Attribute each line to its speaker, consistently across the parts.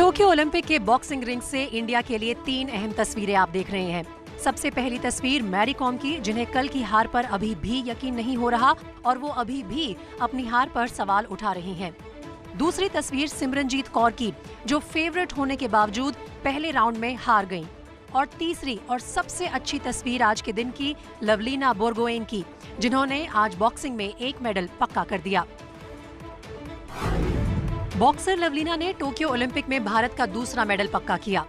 Speaker 1: Tokyo Olympic के boxing ring से India के लिए 3 अहम तस्वीरें आप देख रहे हैं। सबसे पहली तस्वीर मैरी कॉम की, जिन्हें कल की हार पर अभी भी यकीन नहीं हो रहा और वो अभी भी अपनी हार पर सवाल उठा रही हैं। दूसरी तस्वीर सिमरनजीत कौर की, जो फेवरेट होने के बावजूद पहले राउंड में हार गईं। और तीसरी और सबसे अच्छी तस्वीर आज के दिन की लवलीना बोरगोहेन की, जिन्होंने आज बॉक्सिंग में एक मेडल पक्का कर दिया। बॉक्सर लवलीना ने टोक्यो ओलंपिक में भारत का दूसरा मेडल पक्का किया।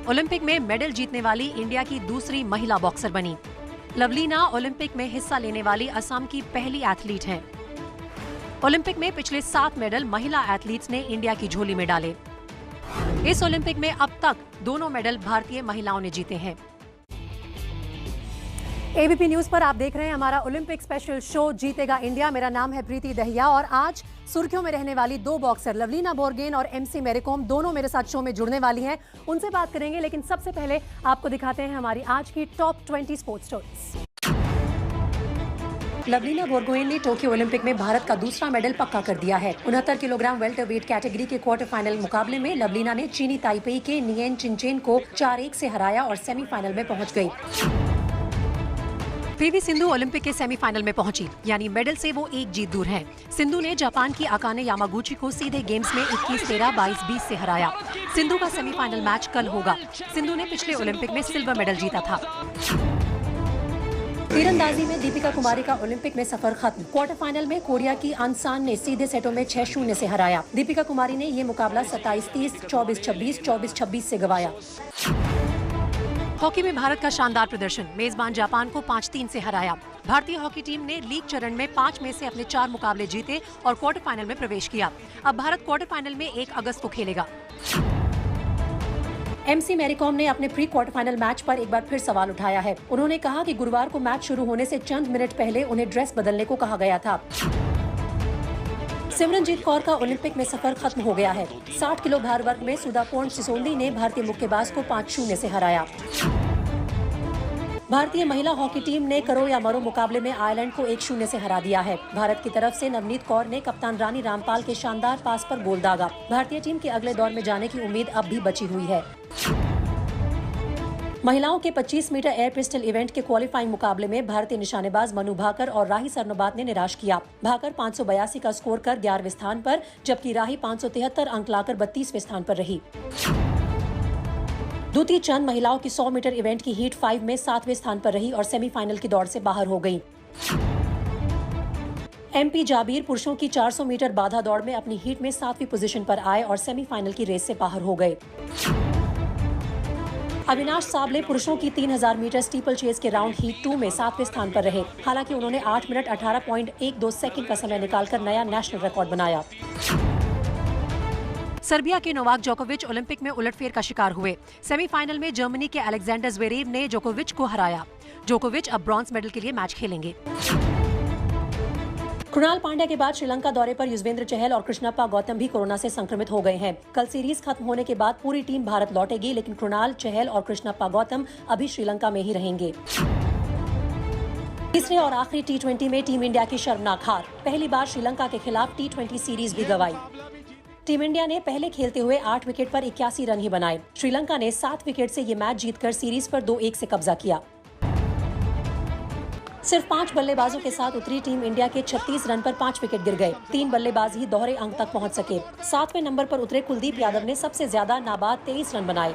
Speaker 1: ओलंपिक में मेडल जीतने वाली इंडिया की दूसरी महिला बॉक्सर बनी। लवलीना ओलंपिक में हिस्सा लेने वाली असम की पहली एथलीट हैं। ओलंपिक में पिछले 7 मेडल महिला एथलीट्स ने इंडिया की झोली में डाले। इस ओलंपिक में अब तक दोनों मेडल भारतीय महिलाओं ने जीते हैं। एबीपी न्यूज पर आप देख रहे हैं हमारा ओलंपिक स्पेशल शो जीतेगा इंडिया। मेरा नाम है प्रीति दहिया और आज सुर्खियों में रहने वाली 2 बॉक्सर लवलीना बोरगोहेन और एमसी मैरी कॉम दोनों मेरे साथ शो में जुड़ने वाली हैं। उनसे बात करेंगे, लेकिन सबसे पहले आपको दिखाते हैं हमारी आज की top 20 sports stories. Lovlina Borgohain ने टोक्यो ओलंपिक में भारत का दूसरा मेडल पक्का कर दिया है। 69 किलोग्राम वेल्टरवेट कैटेगरी के क्वार्टर फाइनल मुकाबले में लवलीना ने चीनी ताइपेई के नियेन चिनचेन को 4-1 से हराया और सेमीफाइनल में पहुंच गई। पीवी सिंधु ओलंपिक के सेमीफाइनल में पहुंची, यानी मेडल से वो एक जीत दूर हैं। सिंधु ने जापान की अकाने यामागुची को सीधे गेम्स में 21-13, 22-20 से हराया। सिंधु का सेमीफाइनल मैच कल होगा। सिंधु ने पिछले ओलंपिक में सिल्वर मेडल जीता था। तीरंदाजी में दीपिका कुमारी का ओलंपिक में सफर खत्म। क्वार्टर फाइनल में कोरिया की अनसान ने सीधे सेटों में 6-0 से हराया। दीपिका कुमारी ने ये मुकाबला 27-30, 24-26, 24-26 से गंवाया। हॉकी में भारत का शानदार प्रदर्शन, मेजबान जापान को 5-3 से हराया। भारतीय हॉकी टीम ने लीग चरण में 5 में से अपने 4 मुकाबले जीते और क्वार्टर फाइनल में प्रवेश किया। अब भारत क्वार्टर फाइनल में 1 अगस्त को खेलेगा। एमसी मैरी कॉम ने अपने प्री क्वार्टर फाइनल मैच पर एक बार फिर सवाल उठाया है। उन्होंने कहा कि गुरुवार को मैच शुरू होने से चंद मिनट पहले उन्हें ड्रेस बदलने को कहा गया था। सिमरनजीत कौर का ओलंपिक में सफर खत्म हो गया है। 60 किलो भार वर्ग में सुधापोर्न सिसोली ने भारतीय मुक्केबाज को 5-0 से हराया। भारतीय महिला हॉकी टीम ने करो या मरो मुकाबले में आयरलैंड को 1-0 से हरा दिया है। भारत की तरफ से नवनीत कौर ने कप्तान रानी रामपाल के शानदार पास पर गोल दागा। भारतीय टीम के अगले दौर में जाने की उम्मीद अब भी बची हुई है। महिलाओं के 25 मीटर एयर पिस्टल इवेंट के क्वालिफाइंग मुकाबले में भारतीय निशानेबाज मनु भाकर और राही सरनोबात ने निराश किया। भाकर 582 का स्कोर कर 11वें स्थान पर, जबकि राही 573 अंक लाकर 32वें स्थान पर रही। द्युति चंद महिलाओं की 100 मीटर इवेंट की हीट 5 में 7वें स्थान पर रही और सेमीफाइनल की दौड़ से बाहर हो गई। एमपी जाबीर पुरुषों की 400 मीटर बाधा दौड़ में अपनी हीट में 7वीं पोजीशन पर आए और सेमीफाइनल की रेस से बाहर हो गए। अविनाश साबले पुरुषों की 3000 मीटर स्टीपल चेस के राउंड हीट 2 में 7वें स्थान पर रहे। हालांकि उन्होंने 8 मिनट 18.12 सेकंड का समय निकालकर नया नेशनल रिकॉर्ड बनाया। सर्बिया के नोवाक जोकोविच ओलंपिक में उलटफेर का शिकार हुए। सेमीफाइनल में जर्मनी के अलेक्जेंडर ज़्वेरेव ने जोकोविच को हराया। जोकोविच अब ब्रॉन्ज मेडल के लिए मैच खेलेंगे। कृणाल पांड्या के बाद श्रीलंका दौरे पर युजवेंद्र चहल और कृष्णप्पा गौतम भी कोरोना से संक्रमित हो गए हैं। कल सीरीज खत्म होने के बाद पूरी टीम भारत लौटेगी, लेकिन कृणाल, चहल और कृष्णप्पा गौतम अभी श्रीलंका में ही रहेंगे। तीसरे और आखिरी T20 में टीम इंडिया की शर्मनाक हार। पहली बार श्रीलंका के खिलाफ T20 सीरीज भी गंवाई। टीम इंडिया ने पहले खेलते हुए 8 विकेट पर 81 रन ही बनाए। श्रीलंका ने 7 विकेट से ये मैच जीतकर सीरीज पर 2-1 से कब्जा किया। सिर्फ 5 बल्लेबाजों के साथ उतरी टीम इंडिया के 36 रन पर 5 विकेट गिर गए। 3 बल्लेबाज ही दोहरे अंक तक पहुंच सके। 7वें नंबर पर उतरे कुलदीप यादव ने सबसे ज्यादा नाबाद 23 रन बनाए।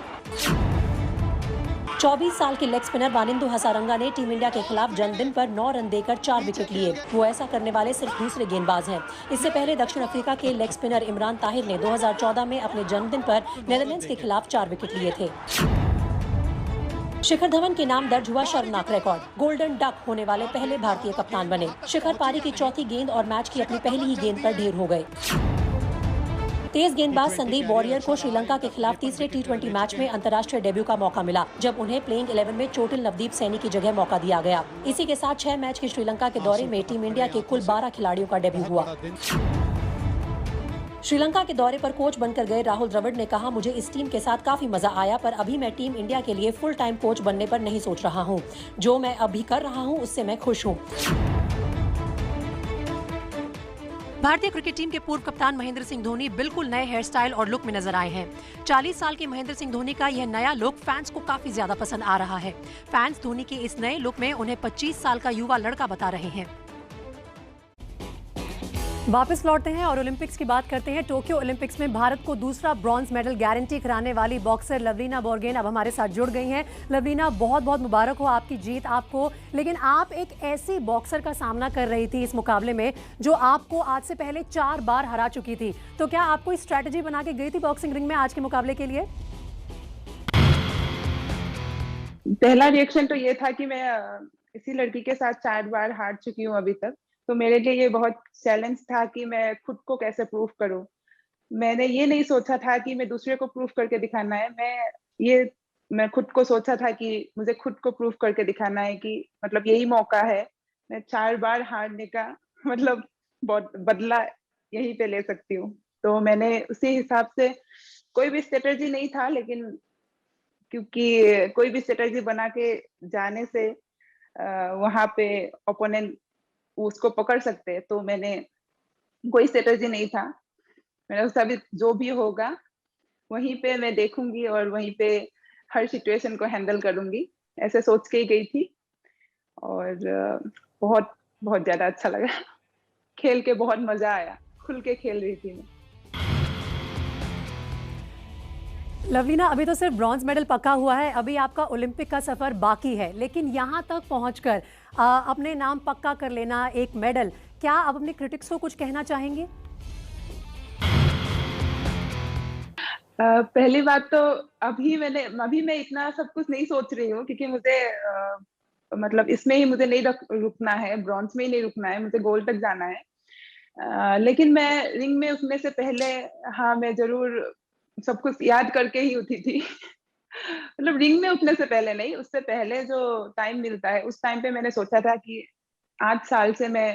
Speaker 1: 24 साल के लेग स्पिनर वानिंदु हसारंगा ने टीम इंडिया के खिलाफ जन्मदिन पर 9 रन देकर 4 विकेट लिए। वो ऐसा करने वाले सिर्फ दूसरे गेंदबाज हैं। इससे पहले दक्षिण अफ्रीका के लेग स्पिनर इमरान ताहिर ने 2014 में अपने जन्मदिन पर नेदरलैंड्स के खिलाफ 4 विकेट लिए थे। शिखर धवन के नाम दर्ज हुआ शर्मनाक रिकॉर्ड। गोल्डन डक होने वाले पहले भारतीय कप्तान बने। शिखर पारी की चौथी गेंद और मैच की अपनी पहली ही गेंद पर ढेर हो गए। तेज गेंदबाज संदीप वॉरियर को श्रीलंका के खिलाफ तीसरे T20 मैच में अंतर्राष्ट्रीय डेब्यू का मौका मिला, जब उन्हें प्लेइंग 11 में चोटिल नवदीप सैनी की जगह मौका दिया गया। इसी के साथ 6 मैच की श्रीलंका के दौरे में टीम इंडिया के कुल 12 खिलाड़ियों का डेब्यू हुआ। श्रीलंका के दौरे पर कोच बनकर गए राहुल द्रविड़ ने कहा, मुझे इस टीम के साथ काफी मजा आया, पर अभी मैं टीम इंडिया के लिए फुल टाइम कोच बनने पर नहीं सोच रहा हूँ। जो मैं अभी कर रहा हूँ उससे मैं खुश हूँ। भारतीय क्रिकेट टीम के पूर्व कप्तान महेंद्र सिंह धोनी बिल्कुल नए हेयर स्टाइल और लुक में नजर आए हैं। 40 साल के महेंद्र सिंह धोनी का यह नया लुक फैंस को काफी ज्यादा पसंद आ रहा है। फैंस धोनी के इस नए लुक में उन्हें 25 साल का युवा लड़का बता रहे हैं। वापस लौटते हैं और ओलंपिक्स की बात करते हैं। टोक्यो ओलंपिक्स में भारत को दूसरा ब्रॉन्ज मेडल गारंटी कराने वाली बॉक्सर लवलीना बोरगोहेन अब हमारे साथ जुड़ गई हैं। लवलीना, बहुत बहुत मुबारक हो आपकी जीत आपको। लेकिन आप एक ऐसी बॉक्सर का सामना कर रही थी इस मुकाबले में जो आपको आज से पहले 4 बार हरा चुकी थी। तो क्या आप कोई स्ट्रैटेजी बना के गई थी बॉक्सिंग रिंग में आज के मुकाबले के लिए?
Speaker 2: पहला रिएक्शन तो ये था कि मैं इसी लड़की के साथ 4 बार हार चुकी हूँ अभी तक। तो मेरे लिए ये बहुत चैलेंज था कि मैं खुद को कैसे प्रूव करूं। मैंने ये नहीं सोचा था कि मैं दूसरे को प्रूव करके दिखाना है। मैं खुद को सोचा था कि मुझे खुद को प्रूव करके दिखाना है कि मतलब यही मौका है। मैं 4 बार हारने का मतलब बहुत बदला यहीं पे ले सकती हूँ। तो मैंने उसी हिसाब से कोई भी स्ट्रेटेजी नहीं था, लेकिन क्योंकि कोई भी स्ट्रेटेजी बना के जाने से वहां पे ओपोनेंट उसको पकड़ सकते हैं। तो मैंने कोई स्ट्रेटेजी नहीं था। मैंने सोचा भी जो भी होगा वहीं पे मैं देखूंगी और वहीं पे हर सिचुएशन को हैंडल करूंगी, ऐसे सोच के ही गई थी। और बहुत बहुत ज्यादा अच्छा लगा खेल के, बहुत मजा आया, खुल के खेल रही थी मैं।
Speaker 1: लवलीना, अभी तो सिर्फ ब्रॉन्ज मेडल पक्का हुआ है, अभी आपका ओलंपिक का सफर बाकी है, लेकिन यहाँ तक पहुंचकर अपने नाम पक्का कर लेना एक मेडल, क्या आप अपने क्रिटिक्स को कुछ कहना चाहेंगे?
Speaker 2: पहली बात तो अभी मैं इतना सब कुछ नहीं सोच रही हूँ, क्योंकि मुझे मतलब इसमें ही मुझे नहीं रुकना है, ब्रॉन्ज में ही नहीं रुकना है, मुझे गोल्ड तक जाना है। लेकिन मैं रिंग में उठने से पहले, हाँ, मैं जरूर सब कुछ याद करके ही उठी थी मतलब रिंग में उठने से पहले नहीं, उससे पहले जो टाइम मिलता है उस टाइम पे मैंने सोचा था कि 8 साल से मैं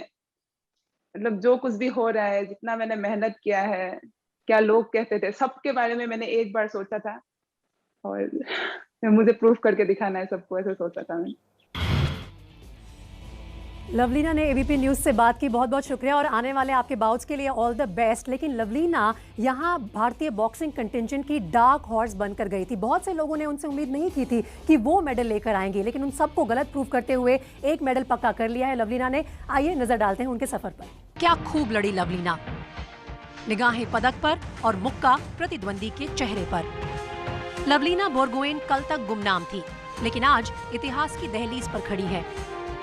Speaker 2: मतलब जो कुछ भी हो रहा है, जितना मैंने मेहनत किया है, क्या लोग कहते थे, सबके बारे में मैंने एक बार सोचा था और मुझे प्रूफ करके दिखाना है सबको, ऐसे सोचा था मैंने।
Speaker 1: लवलीना ने एबीपी न्यूज से बात की, बहुत बहुत शुक्रिया और आने वाले आपके बाउट्स के लिए ऑल द बेस्ट। लेकिन लवलीना यहाँ भारतीय बॉक्सिंग कंटिजेंट की डार्क हॉर्स बनकर गई थी। बहुत से लोगों ने उनसे उम्मीद नहीं की थी कि वो मेडल लेकर आएंगी, लेकिन उन सबको गलत प्रूव करते हुए एक मेडल पक्का कर लिया है लवलीना ने। आइए नजर डालते हैं उनके सफर पर। क्या खूब लड़ी लवलीना, निगाहें पदक पर और मुक्का प्रतिद्वंदी के चेहरे पर। लवलीना बोरगोहेन कल तक गुमनाम थी, लेकिन आज इतिहास की दहलीज पर खड़ी है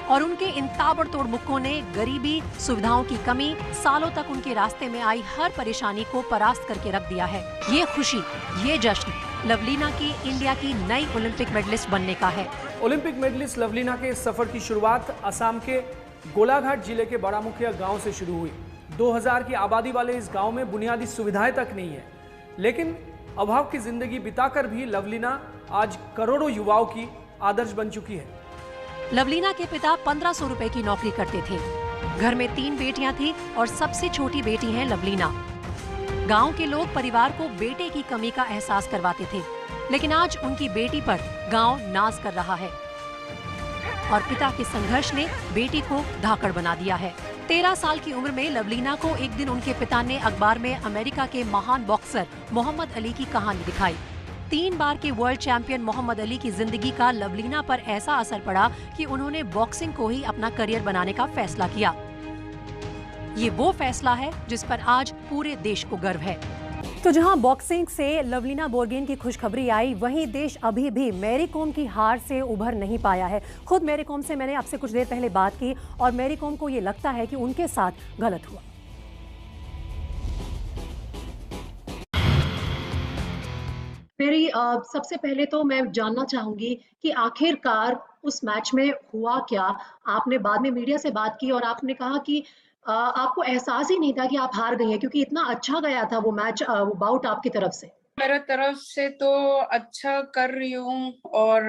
Speaker 1: और उनके इन ताबड़तोड़ मुक्कों ने गरीबी, सुविधाओं की कमी, सालों तक उनके रास्ते में आई हर परेशानी को परास्त करके रख दिया है। ये खुशी, ये जश्न लवलीना की इंडिया की नई ओलंपिक मेडलिस्ट बनने का है।
Speaker 3: ओलंपिक मेडलिस्ट लवलीना के इस सफर की शुरुआत असम के गोलाघाट जिले के बड़ामुखिया गांव से शुरू हुई। 2000 की आबादी वाले इस गांव में बुनियादी सुविधाएं तक नहीं है, लेकिन अभाव की जिंदगी बिताकर भी लवलीना आज करोड़ों युवाओं की आदर्श बन चुकी है।
Speaker 1: लवलीना के पिता 1500 रुपए की नौकरी करते थे। घर में 3 बेटियां थी और सबसे छोटी बेटी है लवलीना। गांव के लोग परिवार को बेटे की कमी का एहसास करवाते थे, लेकिन आज उनकी बेटी पर गांव नाज कर रहा है और पिता के संघर्ष ने बेटी को धाकड़ बना दिया है। 13 साल की उम्र में लवलीना को एक दिन उनके पिता ने अखबार में अमेरिका के महान बॉक्सर मोहम्मद अली की कहानी दिखाई। 3 बार के वर्ल्ड चैंपियन मोहम्मद अली की जिंदगी का लवलीना पर ऐसा असर पड़ा कि उन्होंने बॉक्सिंग को ही अपना करियर बनाने का फैसला किया। ये वो फैसला है जिस पर आज पूरे देश को गर्व है। तो जहां बॉक्सिंग से लवलीना बोरगोहेन की खुशखबरी आई, वहीं देश अभी भी मैरी कॉम की हार से उभर नहीं पाया है। खुद मैरी कॉम से मैंने आपसे कुछ देर पहले बात की और मैरी कॉम को ये लगता है कि उनके साथ गलत हुआ। मेरी सबसे पहले तो मैं जानना चाहूंगी कि आखिरकार उस मैच में हुआ क्या? आपने बाद में मीडिया से बात की और आपने कहा कि आपको एहसास ही नहीं था कि आप हार गई हैं, क्योंकि इतना अच्छा गया था वो मैच, वो बाउट आपकी तरफ से।
Speaker 4: मेरे तरफ से तो अच्छा कर रही हूँ और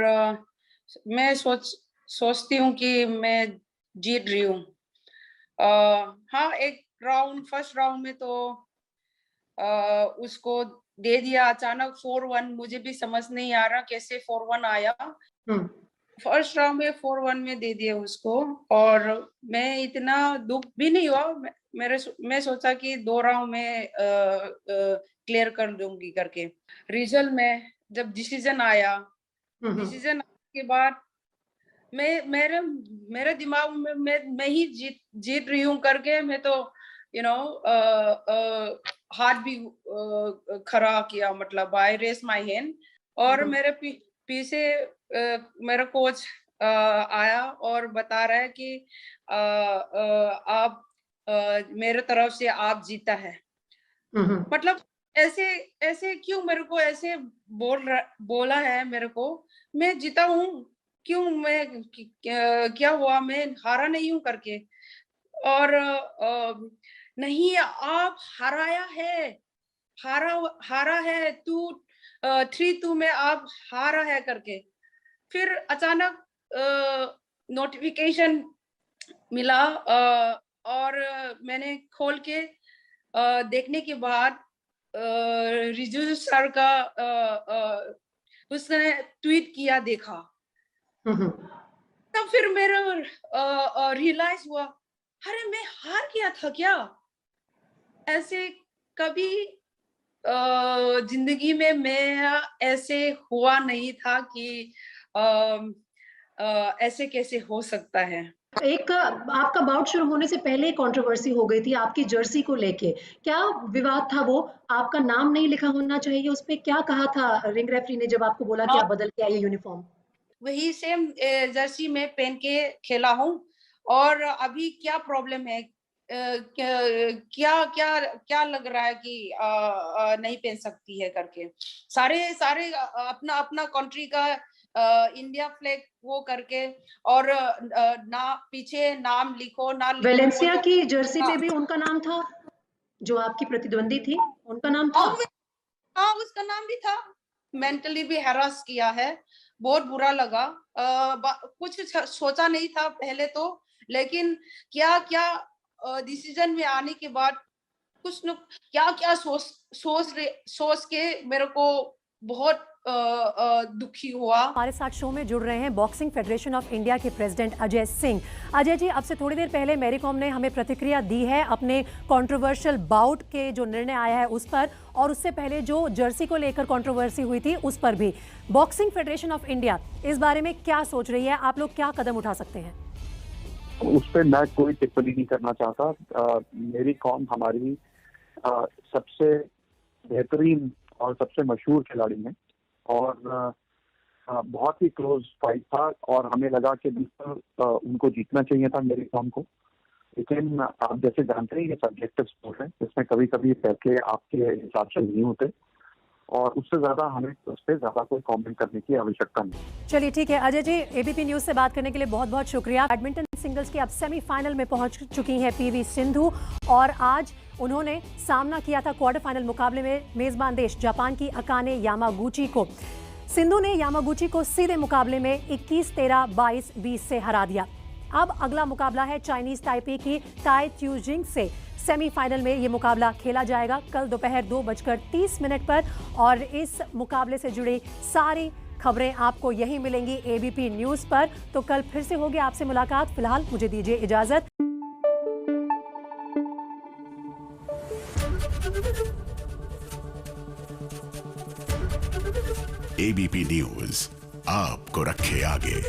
Speaker 4: मैं सोचती हूँ कि मैं जीत रही हूँ। हाँ, एक फर्स्ट राउंड में तो उसको दे दिया अचानक 4-1। मुझे भी समझ नहीं आ रहा कैसे 4-1 आया। फर्स्ट राउंड में 4-1 में दे दिया उसको, और मैं इतना दुख भी नहीं हुआ। मैं सोचा कि 2 राउंड में क्लियर कर दूंगी करके। रिजल्ट में जब डिसीजन आया, डिसीजन के बाद मेरे दिमाग में मैं ही जीत रही हूँ करके, मैं तो हाथ भी खड़ा किया, मतलब आई रेस माय हैंड। और मेरे पीछे मेरा कोच आया और बता रहा है कि आप मेरे तरफ से आप जीता है। मतलब ऐसे क्यों मेरे को ऐसे बोला है मेरे को, मैं जीता हूँ, क्यों मैं क्या हुआ, मैं हारा नहीं हूँ करके। और नहीं, आप हारा है तू, 3-2 में आप हारा है करके। फिर अचानक नोटिफिकेशन मिला, और मैंने खोल के देखने के बाद रिजू सर का उसने ट्वीट किया, देखा। तब फिर मेरा रियलाइज हुआ, अरे मैं हार गया था क्या। ऐसे कभी जिंदगी में मैं ऐसे हुआ नहीं था कि ऐसे कैसे हो सकता है।
Speaker 1: एक आपका बाउट शुरू होने से पहले कंट्रोवर्सी हो गई थी आपकी जर्सी को लेके, क्या विवाद था वो? आपका नाम नहीं लिखा होना चाहिए उस पे, क्या कहा था रिंग रेफरी ने जब आपको बोला कि आप बदल के आइए यूनिफॉर्म?
Speaker 4: वही सेम जर्सी में पहन के खेला हूँ, और अभी क्या प्रॉब्लम है, क्या लग रहा है कि नहीं पहन सकती है करके। सारे अपना अपना कंट्री का इंडिया फ्लैग वो करके, और ना पीछे नाम लिखो ना लिखो।
Speaker 1: वेलेंसिया की जर्सी पे भी उनका नाम था, जो आपकी प्रतिद्वंदी थी उनका नाम था।
Speaker 4: हाँ, उसका नाम भी था। मेंटली भी हैरास किया है, बहुत बुरा लगा। कुछ सोचा नहीं था पहले तो, लेकिन क्या डिसीजन में आने के बाद कुछ न क्या सोच के मेरे को बहुत दुखी हुआ।
Speaker 1: हमारे साथ शो में जुड़ रहे हैं बॉक्सिंग फेडरेशन ऑफ इंडिया के प्रेसिडेंट अजय सिंह। अजय जी, अब से थोड़ी देर पहले मैरी कॉम ने हमें प्रतिक्रिया दी है अपने कंट्रोवर्शियल बाउट के जो निर्णय आया है उस पर, और उससे पहले जो जर्सी को लेकर कंट्रोवर्सी हुई थी उस पर भी। बॉक्सिंग फेडरेशन ऑफ इंडिया इस बारे में क्या सोच रही है? आप लोग क्या कदम उठा सकते हैं?
Speaker 5: उस पर मैं कोई टिप्पणी नहीं करना चाहता। मैरी कॉम हमारी सबसे बेहतरीन और सबसे मशहूर खिलाड़ी है, और बहुत ही क्लोज फाइट था, और हमें लगा कि बिल्कुल उनको जीतना चाहिए था मेरी कॉम को। लेकिन आप जैसे जानते हैं ये सब्जेक्टिव स्पोर्ट है, इसमें कभी कभी फैसले आपके हिसाब से नहीं होते, और उससे ज्यादा हमें उस पर ज्यादा कोई कमेंट करने की आवश्यकता नहीं।
Speaker 1: चलिए ठीक है अजय जी, एबीपी न्यूज से बात करने के लिए बहुत बहुत शुक्रिया। बैडमिंटन सिंगल्स की अब सेमीफाइनल में पहुंच चुकी हैं पीवी सिंधु, और आज उन्होंने सामना किया था क्वार्टर फाइनल मुकाबले में मेजबान देश जापान की अकाने यामागुची को। सिंधु ने यामागुची को सीधे मुकाबले में 21-13, 22-20 से हरा दिया। अब अगला मुकाबला है चाइनीज ताइपे की ताई त्यूजिंग से। सेमीफाइनल में ये मुकाबला खेला जाएगा कल दोपहर 2:30 पर, और इस मुकाबले से जुड़ी सारी खबरें आपको यहीं मिलेंगी एबीपी न्यूज पर। तो कल फिर से होगी आपसे मुलाकात। फिलहाल मुझे दीजिए इजाजत।
Speaker 6: एबीपी न्यूज आपको रखे आगे।